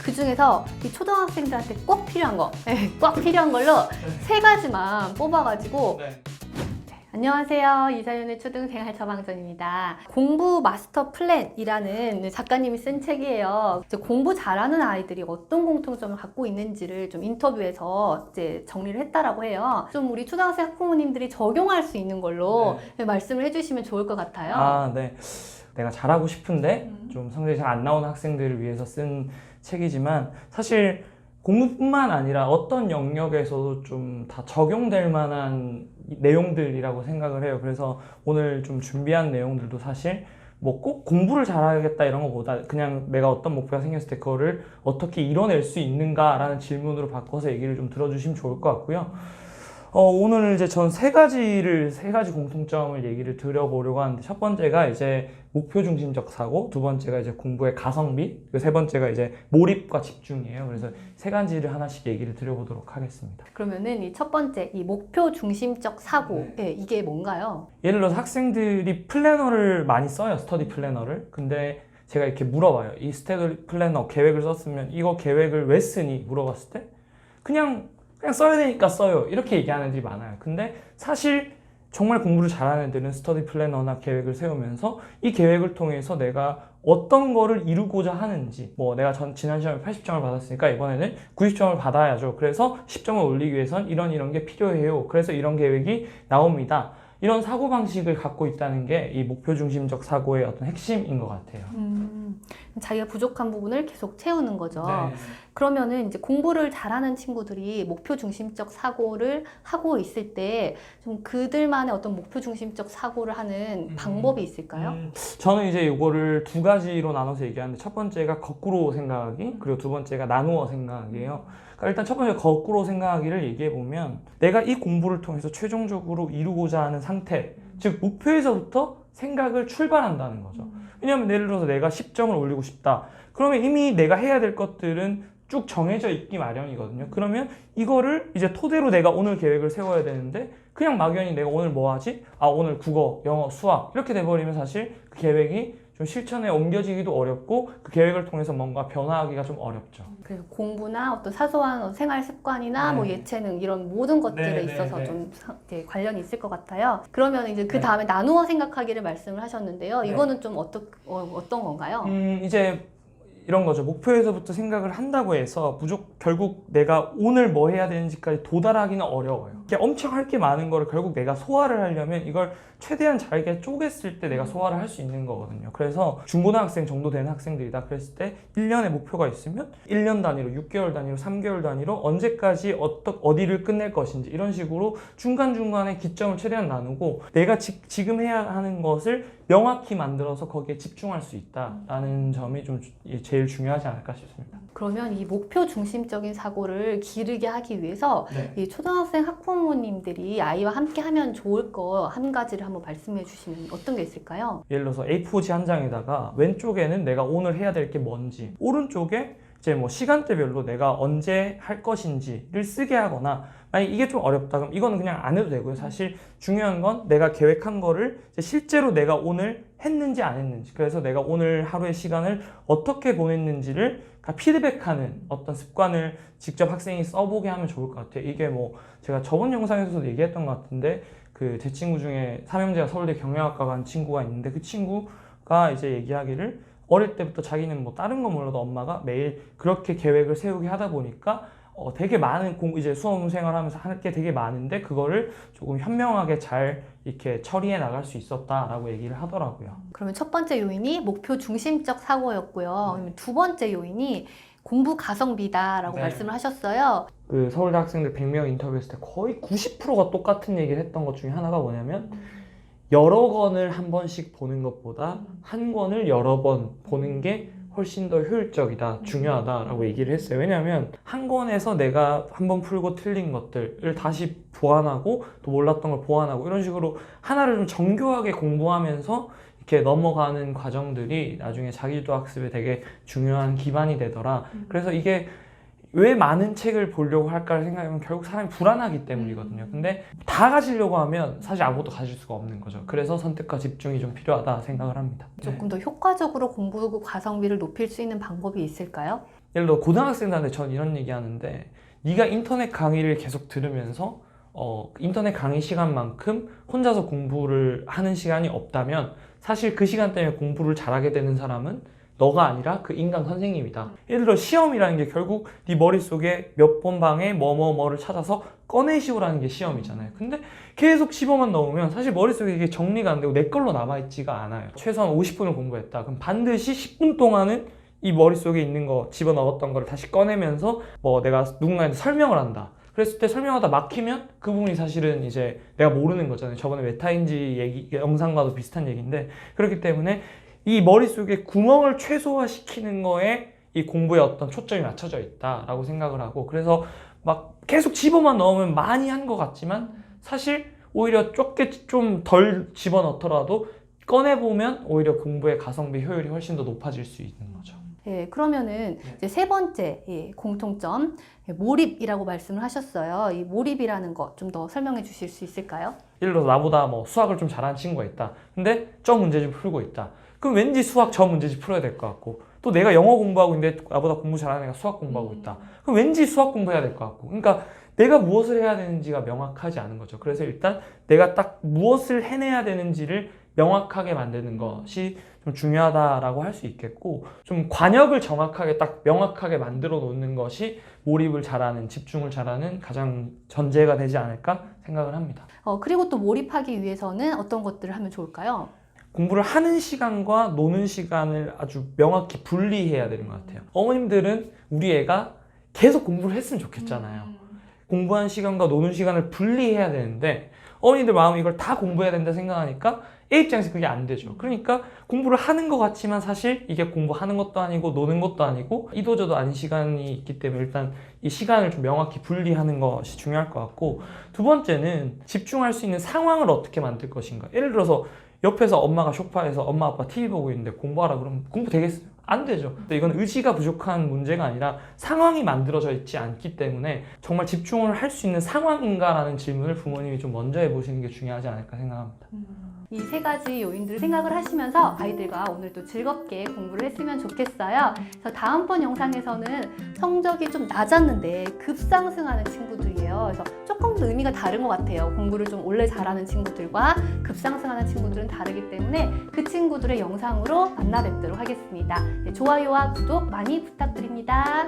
그중에서 이 초등학생들한테 꼭 필요한 거, 꼭 필요한 걸로 세 가지만 뽑아가지고 네. 안녕하세요. 이사연의 초등생활 처방전입니다. 공부 마스터 플랜이라는 작가님이 쓴 책이에요. 이제 공부 잘하는 아이들이 어떤 공통점을 갖고 있는지를 좀 인터뷰에서 이제 정리를 했다라고 해요. 좀 우리 초등학생 학부모님들이 적용할 수 있는 걸로 말씀을 해주시면 좋을 것 같아요. 아, 네. 내가 잘하고 싶은데 좀 성적이 잘 안 나오는 학생들을 위해서 쓴 책이지만 사실 공부뿐만 아니라 어떤 영역에서도 좀 다 적용될 만한 내용들이라고 생각을 해요. 그래서 오늘 좀 준비한 내용들도 사실 뭐 꼭 공부를 잘하겠다 이런 것보다 그냥 내가 어떤 목표가 생겼을 때 그거를 어떻게 이뤄낼 수 있는가라는 질문으로 바꿔서 얘기를 좀 들어주시면 좋을 것 같고요. 오늘 이제 전 세 가지 공통점을 얘기를 드려보려고 하는데, 첫 번째가 이제 목표 중심적 사고, 두 번째가 이제 공부의 가성비, 그리고 세 번째가 이제 몰입과 집중이에요. 그래서 세 가지를 하나씩 얘기를 드려보도록 하겠습니다. 그러면은 이 첫 번째, 이 목표 중심적 사고, 이게 뭔가요? 예를 들어서 학생들이 플래너를 많이 써요, 스터디 플래너를. 근데 제가 이렇게 물어봐요. 이 스터디 플래너 계획을 썼으면 이거 계획을 왜 쓰니? 물어봤을 때 그냥 써야 되니까 써요, 이렇게 얘기하는 애들이 많아요. 근데 사실 정말 공부를 잘하는 애들은 스터디 플래너나 계획을 세우면서 이 계획을 통해서 내가 어떤 거를 이루고자 하는지, 뭐 내가 지난 시험에 80점을 받았으니까 이번에는 90점을 받아야죠. 그래서 10점을 올리기 위해선 이런 게 필요해요. 그래서 이런 계획이 나옵니다. 이런 사고방식을 갖고 있다는 게 이 목표 중심적 사고의 어떤 핵심인 것 같아요. 자기가 부족한 부분을 계속 채우는 거죠. 네. 그러면은 이제 공부를 잘하는 친구들이 목표 중심적 사고를 하고 있을 때 좀 그들만의 어떤 목표 중심적 사고를 하는 방법이 있을까요? 저는 이제 이거를 두 가지로 나눠서 얘기하는데, 첫 번째가 거꾸로 생각하기, 그리고 두 번째가 나누어 생각하기예요. 그러니까 일단 첫 번째 거꾸로 생각하기를 얘기해 보면, 내가 이 공부를 통해서 최종적으로 이루고자 하는 상태, 즉 목표에서부터 생각을 출발한다는 거죠. 왜냐하면 예를 들어서 내가 10점을 올리고 싶다. 그러면 이미 내가 해야 될 것들은 쭉 정해져 있기 마련이거든요. 그러면 이거를 이제 토대로 내가 오늘 계획을 세워야 되는데, 그냥 막연히 내가 오늘 뭐 하지? 아, 오늘 국어, 영어, 수학 이렇게 돼버리면 사실 그 계획이 좀 실천에 옮겨지기도 어렵고 그 계획을 통해서 뭔가 변화하기가 좀 어렵죠. 그래서 공부나 어떤 사소한 생활 습관이나 뭐 예체능 이런 모든 것들에 있어서 좀 관련이 있을 것 같아요. 그러면 이제 그 다음에 나누어 생각하기를 말씀을 하셨는데요. 이거는 좀 어떤 건가요? 이제 이런 거죠. 목표에서부터 생각을 한다고 해서 결국 내가 오늘 뭐 해야 되는지까지 도달하기는 어려워요. 이게 엄청 할 게 많은 거를 결국 내가 소화를 하려면 이걸 최대한 잘게 쪼갰을 때 내가 소화를 할 수 있는 거거든요. 그래서 중고등학생 정도 되는 학생들이다 그랬을 때 1년의 목표가 있으면 1년 단위로, 6개월 단위로, 3개월 단위로 언제까지 어디를 끝낼 것인지 이런 식으로 중간중간에 기점을 최대한 나누고 내가 지금 해야 하는 것을 명확히 만들어서 거기에 집중할 수 있다라는 점이 좀 제일 중요하지 않을까 싶습니다. 그러면 이 목표 중심적인 사고를 기르게 하기 위해서 이 초등학생 학부모님들이 아이와 함께 하면 좋을 거 한 가지를 한번 말씀해 주시면 어떤 게 있을까요? 예를 들어서 A4지 한 장에다가 왼쪽에는 내가 오늘 해야 될 게 뭔지, 오른쪽에 이제 뭐 시간대별로 내가 언제 할 것인지를 쓰게 하거나, 만약 이게 좀 어렵다 그럼 이거는 그냥 안 해도 되고요. 사실 중요한 건 내가 계획한 거를 실제로 내가 오늘 했는지 안 했는지, 그래서 내가 오늘 하루의 시간을 어떻게 보냈는지를 피드백하는 어떤 습관을 직접 학생이 써보게 하면 좋을 것 같아요. 이게 뭐 제가 저번 영상에서도 얘기했던 것 같은데, 제 친구 중에 삼형제가 서울대 경영학과 간 친구가 있는데, 그 친구가 이제 얘기하기를 어릴 때부터 자기는 뭐 다른 건 몰라도 엄마가 매일 그렇게 계획을 세우게 하다 보니까 되게 많은 이제 수험 생활하면서 할 게 되게 많은데 그거를 조금 현명하게 잘 이렇게 처리해 나갈 수 있었다라고 얘기를 하더라고요. 그러면 첫 번째 요인이 목표 중심적 사고였고요. 그러면 두 번째 요인이 공부 가성비다라고 말씀을 하셨어요. 그 서울대 학생들 100명 인터뷰했을 때 거의 90%가 똑같은 얘기를 했던 것 중에 하나가 뭐냐면, 여러 권을 한 번씩 보는 것보다 한 권을 여러 번 보는 게 훨씬 더 효율적이다, 중요하다라고 얘기를 했어요. 왜냐하면 한 권에서 내가 한 번 풀고 틀린 것들을 다시 보완하고 또 몰랐던 걸 보완하고 이런 식으로 하나를 좀 정교하게 공부하면서 이렇게 넘어가는 과정들이 나중에 자기주도 학습에 되게 중요한 기반이 되더라. 그래서 이게 왜 많은 책을 보려고 할까를 생각하면 결국 사람이 불안하기 때문이거든요. 근데 다 가지려고 하면 사실 아무것도 가질 수가 없는 거죠. 그래서 선택과 집중이 좀 필요하다 생각을 합니다. 조금 더 효과적으로 공부 가성비를 높일 수 있는 방법이 있을까요? 예를 들어 고등학생들한테 전 이런 얘기 하는데 네가 인터넷 강의를 계속 들으면서 인터넷 강의 시간만큼 혼자서 공부를 하는 시간이 없다면 사실 그 시간 때문에 공부를 잘하게 되는 사람은 너가 아니라 그 인강 선생님이다. 예를 들어 시험이라는 게 결국 네 머릿속에 몇 번 방에 뭐를 찾아서 꺼내시오라는 게 시험이잖아요. 근데 계속 집어만 넣으면 사실 머릿속에 이게 정리가 안 되고 내 걸로 남아있지가 않아요. 최소한 50분을 공부했다. 그럼 반드시 10분 동안은 이 머릿속에 있는 거 집어넣었던 거를 다시 꺼내면서 뭐 내가 누군가한테 설명을 한다. 그랬을 때 설명하다 막히면 그 부분이 사실은 이제 내가 모르는 거잖아요. 저번에 메타인지 영상과도 비슷한 얘기인데 그렇기 때문에 이 머릿속에 구멍을 최소화시키는 거에 이 공부에 어떤 초점이 맞춰져 있다라고 생각을 하고 그래서 막 계속 집어만 넣으면 많이 한 것 같지만 사실 오히려 좁게 좀 덜 집어넣더라도 꺼내보면 오히려 공부의 가성비 효율이 훨씬 더 높아질 수 있는 거죠. 예, 그러면은 이제 세 번째 공통점 몰입이라고 말씀을 하셨어요. 이 몰입이라는 거 좀 더 설명해 주실 수 있을까요? 예를 들어서 나보다 뭐 수학을 좀 잘하는 친구가 있다. 근데 저 문제집 풀고 있다. 그럼 왠지 수학 저 문제집 풀어야 될 것 같고 또 내가 영어 공부하고 있는데 나보다 공부 잘하는 애가 수학 공부하고 있다. 그럼 왠지 수학 공부해야 될 것 같고 그러니까 내가 무엇을 해야 되는지가 명확하지 않은 거죠. 그래서 일단 내가 딱 무엇을 해내야 되는지를 명확하게 만드는 것이 좀 중요하다라고 할 수 있겠고 좀 관역을 정확하게 딱 명확하게 만들어 놓는 것이 몰입을 잘하는 집중을 잘하는 가장 전제가 되지 않을까 생각을 합니다. 그리고 또 몰입하기 위해서는 어떤 것들을 하면 좋을까요? 공부를 하는 시간과 노는 시간을 아주 명확히 분리해야 되는 것 같아요. 어머님들은 우리 애가 계속 공부를 했으면 좋겠잖아요. 공부하는 시간과 노는 시간을 분리해야 되는데 어머니들 마음이 이걸 다 공부해야 된다 생각하니까 애 입장에서 그게 안 되죠. 그러니까 공부를 하는 것 같지만 사실 이게 공부하는 것도 아니고 노는 것도 아니고 이도저도 아닌 시간이 있기 때문에 일단 이 시간을 좀 명확히 분리하는 것이 중요할 것 같고 두 번째는 집중할 수 있는 상황을 어떻게 만들 것인가. 예를 들어서 옆에서 엄마가 소파에서 엄마 아빠 TV 보고 있는데 공부하라 그러면 공부 되겠어요? 안 되죠. 근데 이건 의지가 부족한 문제가 아니라 상황이 만들어져 있지 않기 때문에 정말 집중을 할 수 있는 상황인가라는 질문을 부모님이 좀 먼저 해보시는 게 중요하지 않을까 생각합니다. 이 세 가지 요인들을 생각을 하시면서 아이들과 오늘도 즐겁게 공부를 했으면 좋겠어요. 그래서 다음번 영상에서는 성적이 좀 낮았는데 급상승하는 친구들이에요. 그래서 조금 더 의미가 다른 것 같아요. 공부를 좀 원래 잘하는 친구들과 급상승하는 친구들은 다르기 때문에 그 친구들의 영상으로 만나 뵙도록 하겠습니다. 네, 좋아요와 구독 많이 부탁드립니다.